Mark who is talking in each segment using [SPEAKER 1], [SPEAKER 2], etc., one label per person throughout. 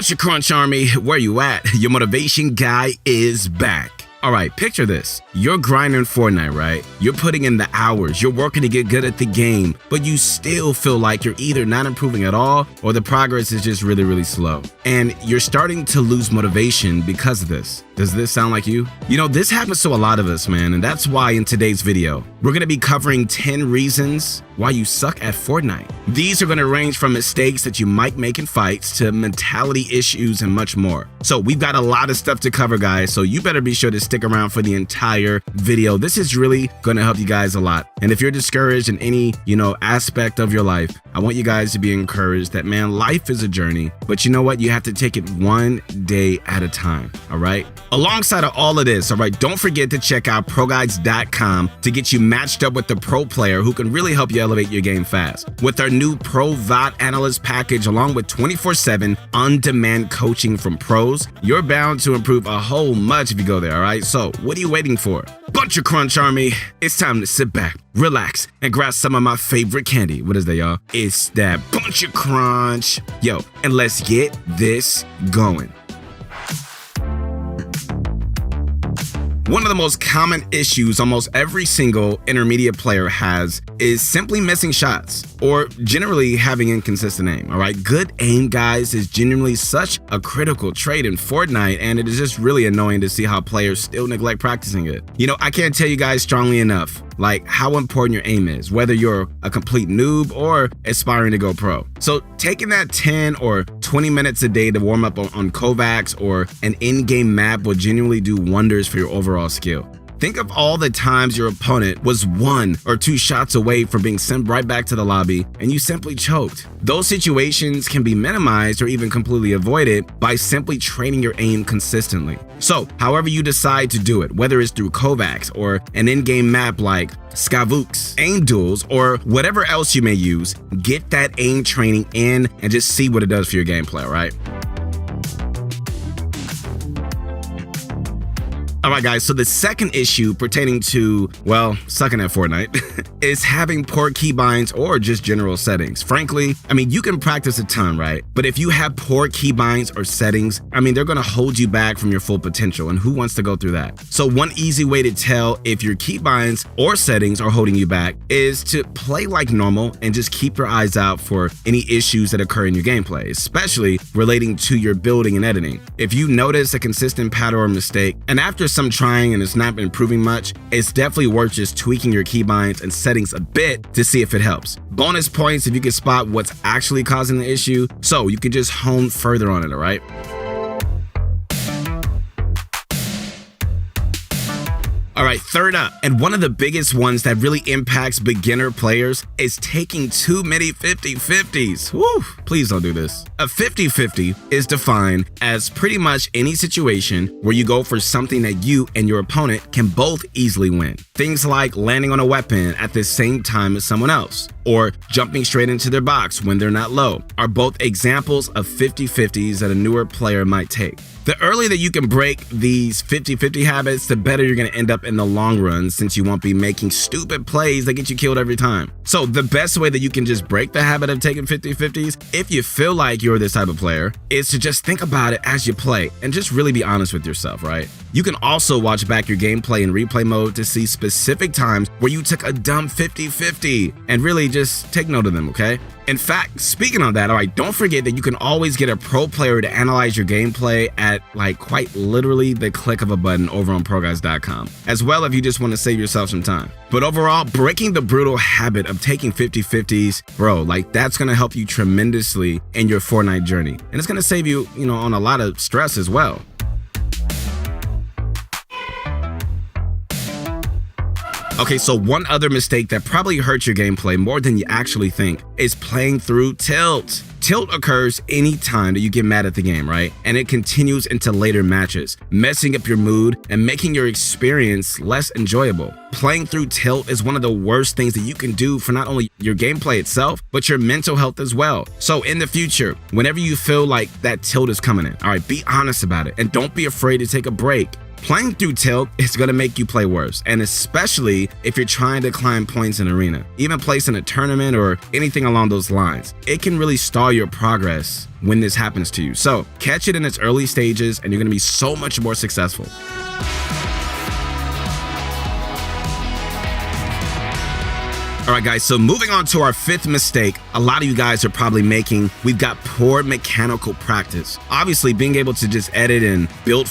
[SPEAKER 1] Bunch of Crunch Army, where you at? Your motivation guy is back. Alright, picture this. You're grinding Fortnite, right? You're putting in the hours, you're working to get good at the game, but you still feel like you're either not improving at all or the progress is just really slow. And you're starting to lose motivation because of this. Does this sound like you? You know, this happens to a lot of us, man, and that's why in today's video, we're gonna be covering 10 reasons why you suck at Fortnite. These are gonna range from mistakes that you might make in fights to mentality issues and much more. So we've got a lot of stuff to cover, guys, so you better be sure to stick around for the entire video. This is really gonna help you guys a lot. And if you're discouraged in any, aspect of your life, I want you guys to be encouraged that, man, life is a journey, but you know what? You have to take it one day at a time, all right? Alongside of all of this, all right, don't forget to check out ProGuides.com to get you matched up with the pro player who can really help you elevate your game fast. With our new Pro VOD Analyst package, along with 24/7 on-demand coaching from pros, you're bound to improve a whole much if you go there, all right? So what are you waiting for? Bunch of Crunch Army, it's time to sit back, relax, and grab some of my favorite candy. What is that, y'all? It's that Bunch of Crunch. Yo, and let's get this going. One of the most common issues almost every single intermediate player has is simply missing shots or generally having inconsistent aim, all right? Good aim, guys, is genuinely such a critical trait in Fortnite, and it is just really annoying to see how players still neglect practicing it. You know, I can't tell you guys strongly enough, like, how important your aim is, whether you're a complete noob or aspiring to go pro. So taking that 10 or 20 minutes a day to warm up on Kovacs or an in-game map will genuinely do wonders for your overall skill. Think of all the times your opponent was 1 or 2 shots away from being sent right back to the lobby and you simply choked. Those situations can be minimized or even completely avoided by simply training your aim consistently. So, however you decide to do it, whether it's through Kovacs or an in-game map like Skavooks, aim duels, or whatever else you may use, get that aim training in and just see what it does for your gameplay, right? Alright guys, so the second issue pertaining to, well, sucking at Fortnite is having poor keybinds or just general settings. Frankly, I mean, you can practice a ton, right? But if you have poor keybinds or settings, I mean, they're gonna hold you back from your full potential, and who wants to go through that? So one easy way to tell if your keybinds or settings are holding you back is to play like normal and just keep your eyes out for any issues that occur in your gameplay, especially relating to your building and editing. If you notice a consistent pattern or mistake, and after some trying and it's not been improving much, it's definitely worth just tweaking your keybinds and settings a bit to see if it helps. Bonus points if you can spot what's actually causing the issue, so you can just hone further on it, all right? All right, third up, and one of the biggest ones that really impacts beginner players is taking too many 50-50s. Woo, please don't do this. A 50-50 is defined as pretty much any situation where you go for something that you and your opponent can both easily win. Things like landing on a weapon at the same time as someone else, or jumping straight into their box when they're not low, are both examples of 50-50s that a newer player might take. The earlier that you can break these 50-50 habits, the better you're going to end up in the long run, since you won't be making stupid plays that get you killed every time. So the best way that you can just break the habit of taking 50-50s, if you feel like you're this type of player, is to just think about it as you play and just really be honest with yourself, right? You can also watch back your gameplay in replay mode to see specific times where you took a dumb 50-50 and really just take note of them, okay? In fact, speaking of that, all right, don't forget that you can always get a pro player to analyze your gameplay at quite literally the click of a button over on ProGuides.com, as well if you just want to save yourself some time. But overall, breaking the brutal habit of taking 50-50s, bro, that's going to help you tremendously in your Fortnite journey. And it's going to save you, on a lot of stress as well. Okay, so one other mistake that probably hurts your gameplay more than you actually think is playing through tilt. Tilt occurs anytime that you get mad at the game, right? And it continues into later matches, messing up your mood and making your experience less enjoyable. Playing through tilt is one of the worst things that you can do for not only your gameplay itself, but your mental health as well. So in the future, whenever you feel like that tilt is coming in, all right, be honest about it and don't be afraid to take a break. Playing through tilt is going to make you play worse, and especially if you're trying to climb points in arena, even place in a tournament or anything along those lines. It can really stall your progress when this happens to you. So catch it in its early stages and you're going to be so much more successful. All right, guys, so moving on to our fifth mistake a lot of you guys are probably making, we've got poor mechanical practice. Obviously, being able to just edit and build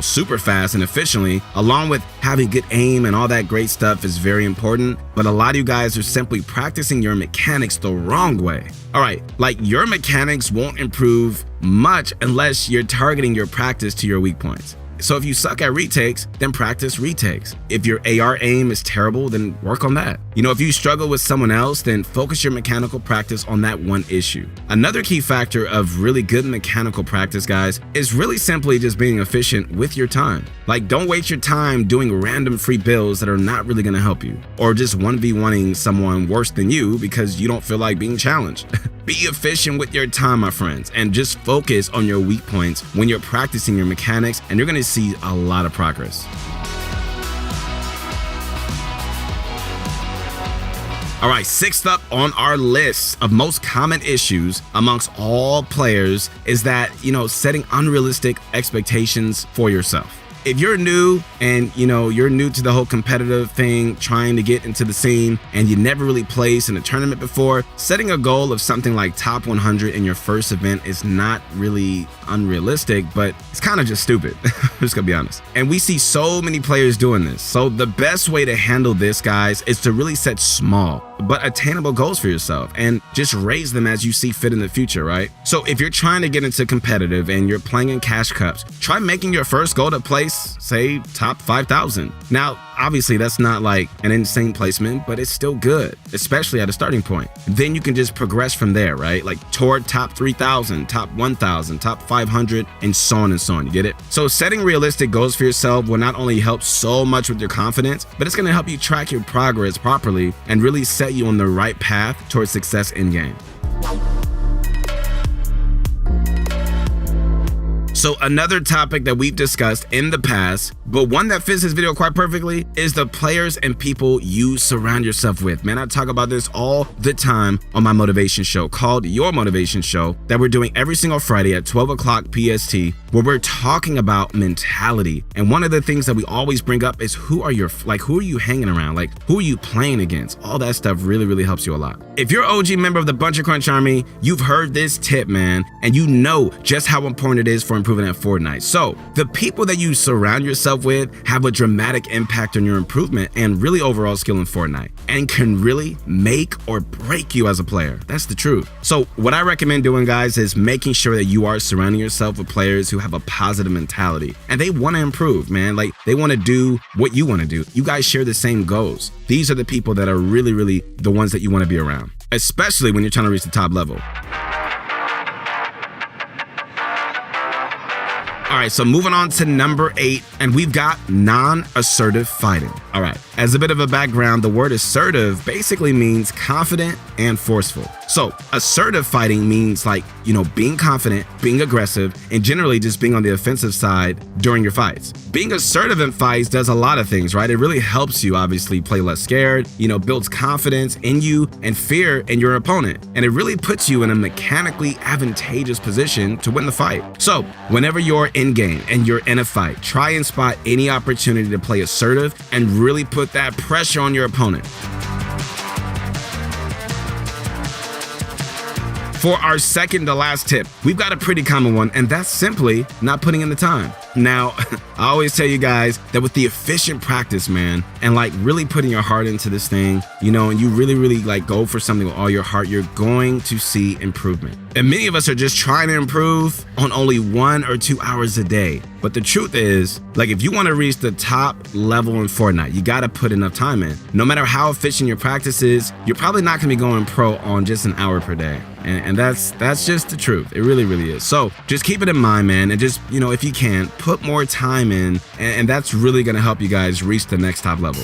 [SPEAKER 1] super fast and efficiently, along with having good aim and all that great stuff is very important. But a lot of you guys are simply practicing your mechanics the wrong way. All right, like your mechanics won't improve much unless you're targeting your practice to your weak points. So if you suck at retakes, then practice retakes. If your AR aim is terrible, then work on that. If you struggle with someone else, then focus your mechanical practice on that one issue. Another key factor of really good mechanical practice, guys, is really simply just being efficient with your time. Like, don't waste your time doing random free builds that are not really gonna help you, or just 1v1ing someone worse than you because you don't feel like being challenged. Be efficient with your time, my friends, and just focus on your weak points when you're practicing your mechanics, and you're gonna see a lot of progress. All right, sixth up on our list of most common issues amongst all players is that, setting unrealistic expectations for yourself. If you're new and you're new to the whole competitive thing, trying to get into the scene, and you never really placed in a tournament before, setting a goal of something like top 100 in your first event is not really unrealistic, but it's kind of just stupid. I'm just gonna be honest. And we see so many players doing this. So the best way to handle this, guys, is to really set small but attainable goals for yourself and just raise them as you see fit in the future, right? So if you're trying to get into competitive and you're playing in cash cups, try making your first goal to place, say, top 5,000. Now, obviously that's not like an insane placement, but it's still good, especially at a starting point. Then you can just progress from there, right? Like toward top 3,000, top 1,000, top 500, and so on and so on. You get it? So setting realistic goals for yourself will not only help so much with your confidence, but it's going to help you track your progress properly and really set you on the right path towards success in game. So another topic that we've discussed in the past, but one that fits this video quite perfectly, is the players and people you surround yourself with. Man, I talk about this all the time on my motivation show called Your Motivation Show that we're doing every single Friday at 12 o'clock PST, where we're talking about mentality. And one of the things that we always bring up is who are you hanging around? Like, who are you playing against? All that stuff really, really helps you a lot. If you're an OG member of the Bunch of Crunch Army, you've heard this tip, man, and you know just how important it is for improving at Fortnite. So the people that you surround yourself with have a dramatic impact on your improvement and really overall skill in Fortnite, and can really make or break you as a player. That's the truth. So what I recommend doing, guys, is making sure that you are surrounding yourself with players who have a positive mentality and they want to improve, man. Like, they want to do what you want to do. You guys share the same goals. These are the people that are really, really the ones that you want to be around, especially when you're trying to reach the top level. All right, so moving on to number 8, and we've got non-assertive fighting. All right, as a bit of a background, the word assertive basically means confident and forceful. So assertive fighting means being confident, being aggressive, and generally just being on the offensive side during your fights. Being assertive in fights does a lot of things, right? It really helps you obviously play less scared, builds confidence in you and fear in your opponent. And it really puts you in a mechanically advantageous position to win the fight. So whenever you're in game and you're in a fight, try and spot any opportunity to play assertive and really put that pressure on your opponent. For our second to last tip, we've got a pretty common one, and that's simply not putting in the time. Now, I always tell you guys that with the efficient practice, man, and really putting your heart into this thing, and you really, really go for something with all your heart, you're going to see improvement. And many of us are just trying to improve on only 1 or 2 hours a day. But the truth is, if you want to reach the top level in Fortnite, you got to put enough time in. No matter how efficient your practice is, you're probably not going to be going pro on just an hour per day. And that's just the truth. It really, really is. So just keep it in mind, man. And just, if you can, put more time in. And that's really going to help you guys reach the next top level.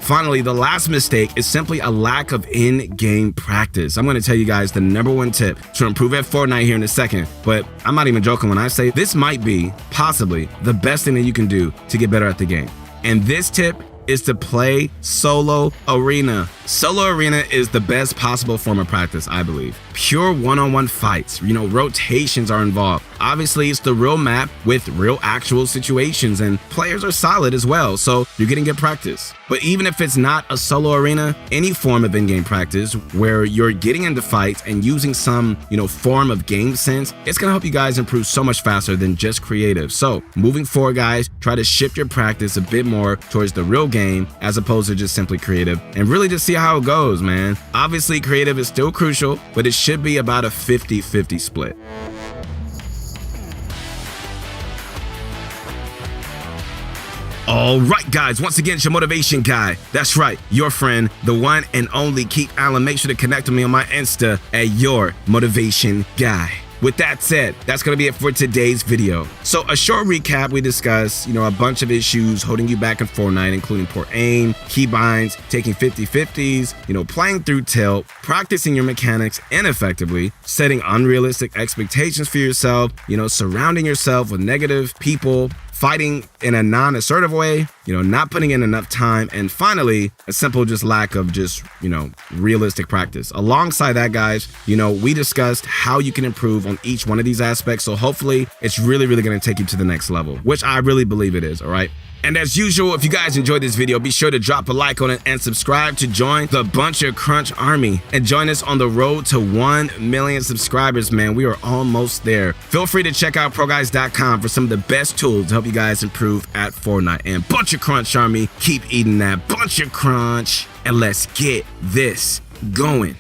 [SPEAKER 1] Finally, the last mistake is simply a lack of in-game practice. I'm going to tell you guys the #1 tip to improve at Fortnite here in a second, but I'm not even joking when I say this might be possibly the best thing that you can do to get better at the game. And this tip is to play solo arena. Solo arena is the best possible form of practice, I believe. Pure one-on-one fights, rotations are involved. Obviously, it's the real map with real actual situations, and players are solid as well, so you're getting good practice. But even if it's not a solo arena, any form of in-game practice where you're getting into fights and using some, form of game sense, it's gonna help you guys improve so much faster than just creative. So moving forward, guys, try to shift your practice a bit more towards the real game as opposed to just simply creative, and really just see how it goes, man. Obviously, creative is still crucial, but it should be about a 50-50 split. All right, guys, once again, it's your motivation guy. That's right, your friend, the one and only Keith Allen. Make sure to connect with me on my Insta at your motivation guy. With that said, that's going to be it for today's video. So a short recap, we discussed, a bunch of issues holding you back in Fortnite, including poor aim, keybinds, taking 50-50s, playing through tilt, practicing your mechanics ineffectively, setting unrealistic expectations for yourself, surrounding yourself with negative people, fighting in a non-assertive way, not putting in enough time, and finally, a simple just lack of realistic practice. Alongside that, guys, we discussed how you can improve on each one of these aspects, so hopefully it's really going to take you to the next level, which I really believe it is, all right? And as usual, if you guys enjoyed this video, be sure to drop a like on it and subscribe to join the Bunch of Crunch Army and join us on the road to 1 million subscribers, man. We are almost there. Feel free to check out ProGuys.com for some of the best tools to help you guys improve at Fortnite. And Bunch of Crunch Army, keep eating that Bunch of Crunch, and let's get this going.